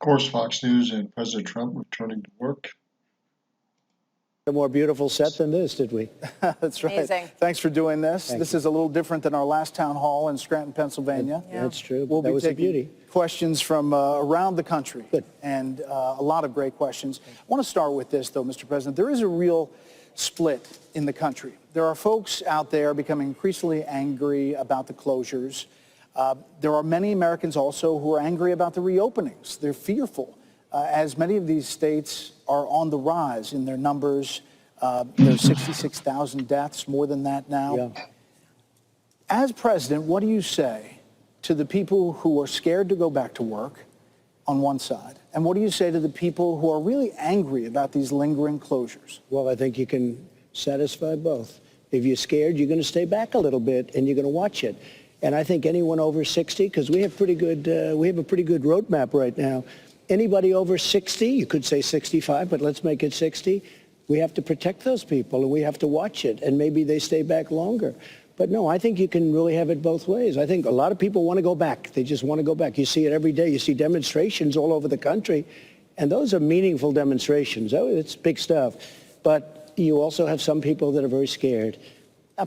course, Fox News and President Trump returning to work. A more beautiful set than this, did we? That's right. Amazing. Thanks for doing this. Thank This you. is a little different than our last town hall in Scranton, Pennsylvania. That's true. We'll That be was a taking beauty. questions from around the country. Good. And a lot of great questions. I want to start with this, though, Mr. President. There is a real split in the country. There are folks out there becoming increasingly angry about the closures. There are many Americans also who are angry about the reopenings. They're fearful, as many of these states are on the rise in their numbers. There's 66,000 deaths, more than that now. Yeah. As president, what do you say to the people who are scared to go back to work on one side? And what do you say to the people who are really angry about these lingering closures? Well, I think you can satisfy both. If you're scared, you're going to stay back a little bit and you're going to watch it. And I think anyone over 60, because we have a pretty good roadmap right now. Anybody over 60, you could say 65, but let's make it 60. We have to protect those people and we have to watch it, and maybe they stay back longer. But no, I think you can really have it both ways. I think a lot of people want to go back. They just want to go back. You see it every day. You see demonstrations all over the country, and those are meaningful demonstrations. Oh, it's big stuff. But you also have some people that are very scared.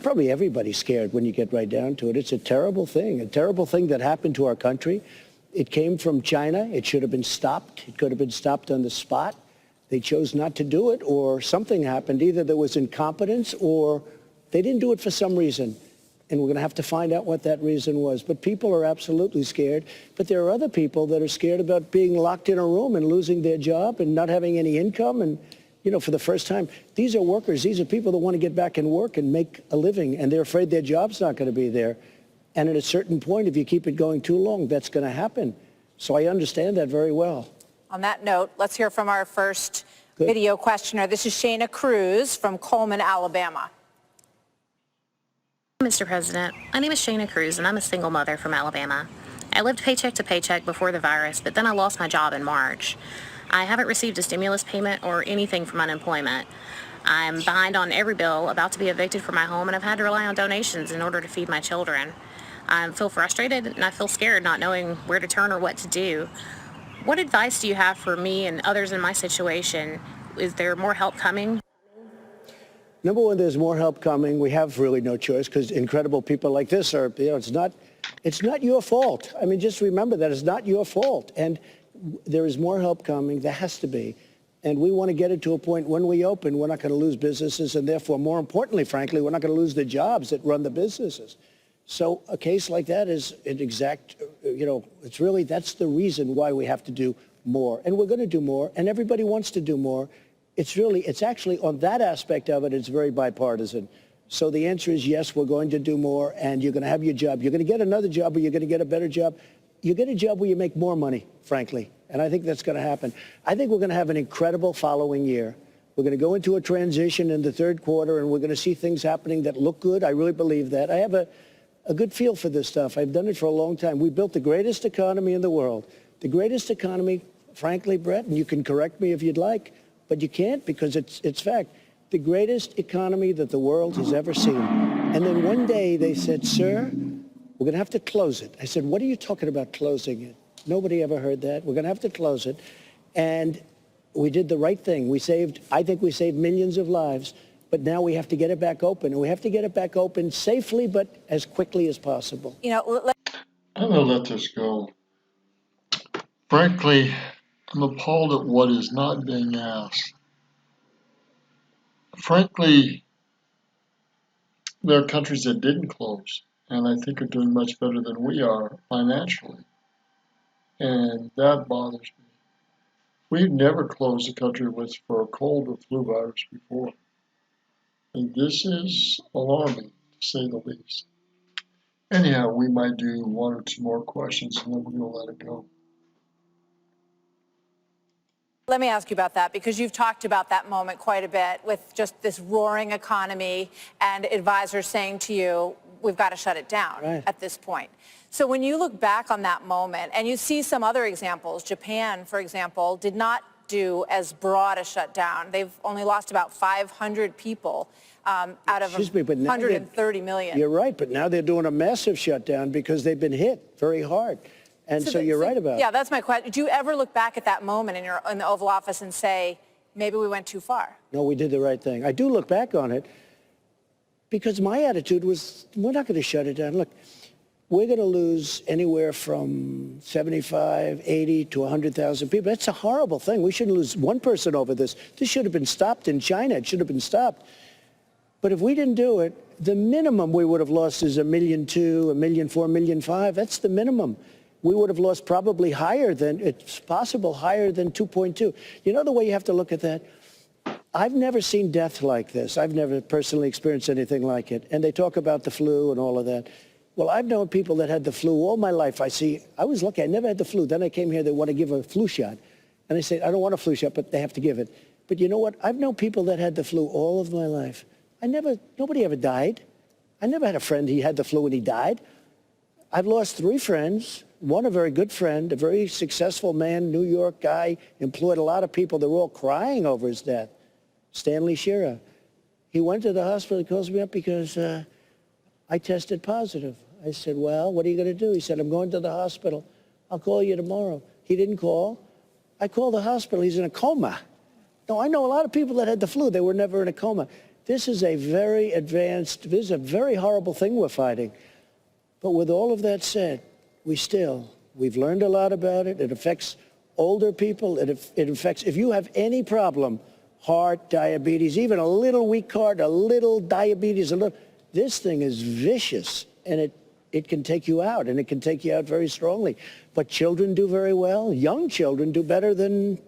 Probably everybody's scared when you get right down to it. It's a terrible thing that happened to our country. It came from China. It should have been stopped. It could have been stopped on the spot. They chose not to do it, or something happened. Either there was incompetence or they didn't do it for some reason. And we're going to have to find out what that reason was. But people are absolutely scared. But there are other people that are scared about being locked in a room and losing their job and not having any income. And, you know, for the first time, these are workers. These are people that want to get back and work and make a living. And they're afraid their job's not going to be there. And at a certain point, if you keep it going too long, that's going to happen. So I understand that very well. On that note, let's hear from our first video questioner. This is Shayna Cruz from Coleman, Alabama. Mr. President, my name is Shayna Cruz, and I'm a single mother from Alabama. I lived paycheck to paycheck before the virus, but then I lost my job in March. I haven't received a stimulus payment or anything from unemployment. I'm behind on every bill, about to be evicted from my home, and I've had to rely on donations in order to feed my children. I feel frustrated, and I feel scared not knowing where to turn or what to do. What advice do you have for me and others in my situation? Is there more help coming? Number one, there's more help coming. We have really no choice because incredible people like this are, you know, it's not your fault. I mean, just remember that it's not your fault. And there is more help coming. There has to be. And we want to get it to a point when we open, we're not going to lose businesses. And therefore, more importantly, frankly, we're not going to lose the jobs that run the businesses. So a case like that is an exact, you know, it's really, that's the reason why we have to do more. And we're going to do more. And everybody wants to do more. It's actually on that aspect of it, it's very bipartisan. So the answer is yes, we're going to do more, and you're going to have your job. You're going to get another job, or you're going to get a better job. You get a job where you make more money, frankly, and I think that's going to happen. I think we're going to have an incredible following year. We're going to go into a transition in the third quarter, and we're going to see things happening that look good. I really believe that. I have a good feel for this stuff. I've done it for a long time. We built the greatest economy in the world. The greatest economy, frankly, Brett, and you can correct me if you'd like, but you can't because it's fact. The greatest economy that the world has ever seen. And then one day they said, sir, we're going to have to close it. I said, what are you talking about closing it? Nobody ever heard that. We're going to have to close it. And we did the right thing. I think we saved millions of lives, but now we have to get it back open. And we have to get it back open safely, but as quickly as possible. You know, I'm going to let this go. Frankly, I'm appalled at what is not being asked. Frankly, there are countries that didn't close, and I think are doing much better than we are financially. And that bothers me. We've never closed a country with for a cold or flu virus before. And this is alarming, to say the least. Anyhow, we might do one or two more questions, and then we'll let it go. let me ask you about that, because you've talked about that moment quite a bit with just this roaring economy and advisors saying to you, we've got to shut it down at this point. So when you look back on that moment and you see some other examples, Japan, for example, did not do as broad a shutdown. They've only lost about 500 people out of 130 million. You're right, but now they're doing a massive shutdown because they've been hit very hard. And so you're right about it. Yeah, that's my question. Do you ever look back at that moment in the Oval Office and say, maybe we went too far? No, we did the right thing. I do look back on it because my attitude was, we're not going to shut it down. Look, we're going to lose anywhere from 75, 80 to 100,000 people. That's a horrible thing. We shouldn't lose one person over this. This should have been stopped in China. It should have been stopped. But if we didn't do it, the minimum we would have lost is 1.2 million, 1.4 million, 1.5 million. That's the minimum. We would have lost probably higher than, it's possible, higher than 2.2. You know the way you have to look at that? I've never seen death like this. I've never personally experienced anything like it. And they talk about the flu and all of that. Well, I've known people that had the flu all my life. I was lucky. I never had the flu. Then I came here, they want to give a flu shot. And I said, I don't want a flu shot, but they have to give it. But you know what? I've known people that had the flu all of my life. Nobody ever died. I never had a friend, he had the flu and he died. I've lost 3 friends. One, a very good friend, a very successful man, New York guy, employed a lot of people. They were all crying over his death. Stanley Shearer. He went to the hospital. He calls me up because I tested positive. I said, well, what are you going to do? He said, I'm going to the hospital. I'll call you tomorrow. He didn't call. I called the hospital. He's in a coma. No, I know a lot of people that had the flu. They were never in a coma. This is a very advanced, this is a very horrible thing we're fighting. But with all of that said, we've learned a lot about it. It affects older people. It affects, if you have any problem, heart, diabetes, even a little weak heart, a little diabetes, this thing is vicious, and it can take you out, and it can take you out very strongly. But children do very well. Young children do better than,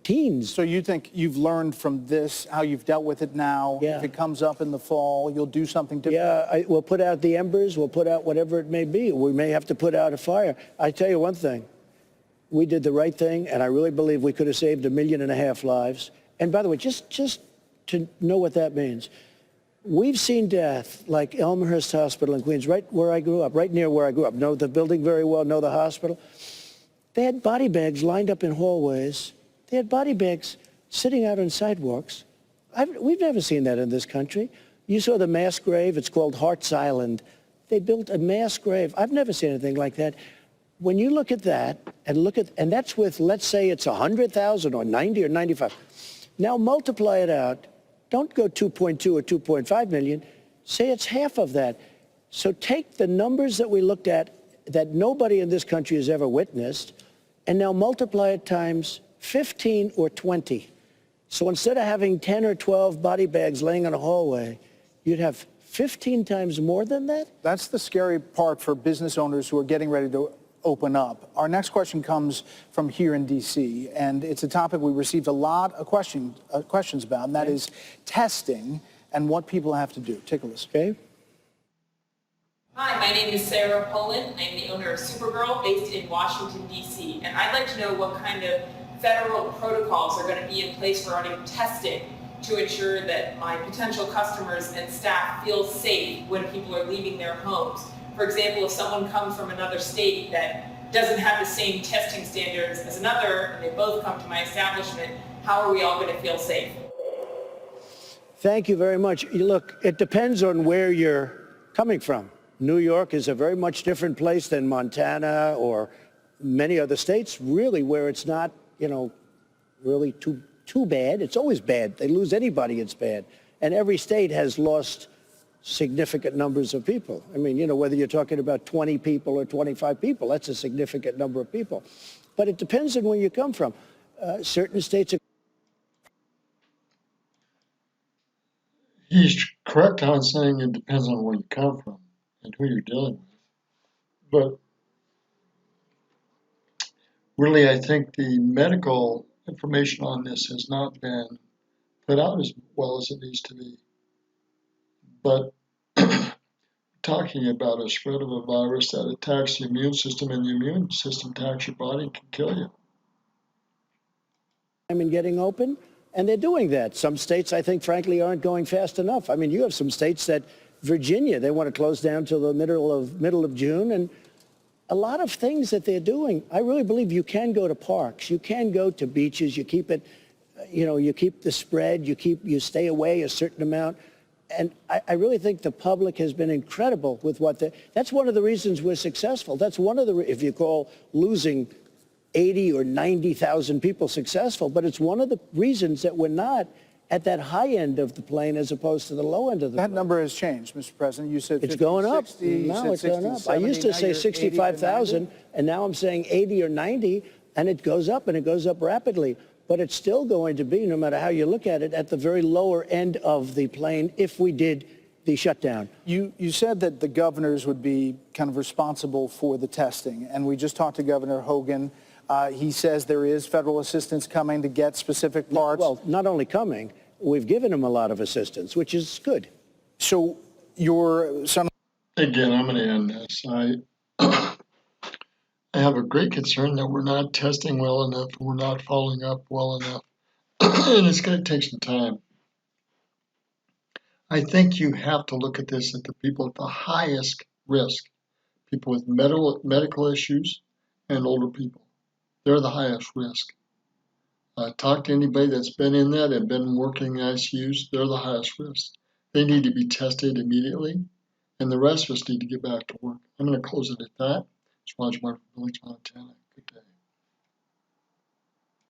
teens. So you think you've learned from this, how you've dealt with it now? Yeah. If it comes up in the fall, you'll do something different? Yeah, we'll put out the embers. We'll put out whatever it may be. We may have to put out a fire. I tell you one thing. We did the right thing, and I really believe we could have saved 1.5 million lives. And by the way, just to know what that means, we've seen death like Elmhurst Hospital in Queens, right where I grew up, right near where I grew up. Know the building very well, know the hospital. They had body bags lined up in hallways. They had body bags sitting out on sidewalks. We've never seen that in this country. You saw the mass grave. It's called Hart's Island. They built a mass grave. I've never seen anything like that. When you look at that and that's with, let's say it's 100,000 or 90 or 95. Now multiply it out. Don't go 2.2 or 2.5 million. Say it's half of that. So take the numbers that we looked at that nobody in this country has ever witnessed, and now multiply it times 15 or 20. So instead of having 10 or 12 body bags laying in a hallway, you'd have 15 times more than that? That's the scary part for business owners who are getting ready to open up. Our next question comes from here in D.C., and it's a topic we received a lot of questions about, and that is testing and what people have to do. Take a listen. Okay. Hi, my name is Sarah Poland. I'm the owner of Supergirl based in Washington, D.C., and I'd like to know what kind of federal protocols are going to be in place for running testing to ensure that my potential customers and staff feel safe when people are leaving their homes. For example, if someone comes from another state that doesn't have the same testing standards as another, and they both come to my establishment, how are we all going to feel safe? Thank you very much. Look, it depends on where you're coming from. New York is a very much different place than Montana or many other states, really, where it's not, really too bad. It's always bad. They lose anybody, it's bad. And every state has lost significant numbers of people. I mean, whether you're talking about 20 people or 25 people, that's a significant number of people. But it depends on where you come from. Certain states are... He's correct on saying it depends on where you come from and who you're dealing with. But really, I think the medical information on this has not been put out as well as it needs to be. But talking about a spread of a virus that attacks the immune system, and the immune system attacks your body and can kill you. ...and getting open, and they're doing that. Some states, I think, frankly, aren't going fast enough. I mean, you have some states that, Virginia, they want to close down till the middle of June, and a lot of things that they're doing. I really believe you can go to parks, you can go to beaches, you keep it, you keep the spread, you stay away a certain amount. And I really think the public has been incredible with that's one of the reasons we're successful. That's one of the, if you call losing 80 or 90,000 people successful, but it's one of the reasons that we're not at that high end of the plane as opposed to the low end of the plane. That number has changed, Mr. President. You said It's 50, going up. 60, you No, said it's going 60, up. I used to 70, say now you're 80 to 65,000, 90. and now I'm saying 80 or 90, and it goes up, and it goes up rapidly. But it's still going to be, no matter how you look at it, at the very lower end of the plane if we did the shutdown. You said that the governors would be kind of responsible for the testing, and we just talked to Governor Hogan. He says there is federal assistance coming to get specific parts. Well, not only coming, we've given him a lot of assistance, which is good. So your son. Again, I'm going to end this. I have a great concern that we're not testing well enough, we're not following up well enough, and it's going to take some time. I think you have to look at this at the people at the highest risk, people with medical issues and older people. They're the highest risk. Talk to anybody that's been in that and been working in ICUs, they're the highest risk. They need to be tested immediately, and the rest of us need to get back to work. I'm going to close it at that. It's Roger Martin, Village, Montana.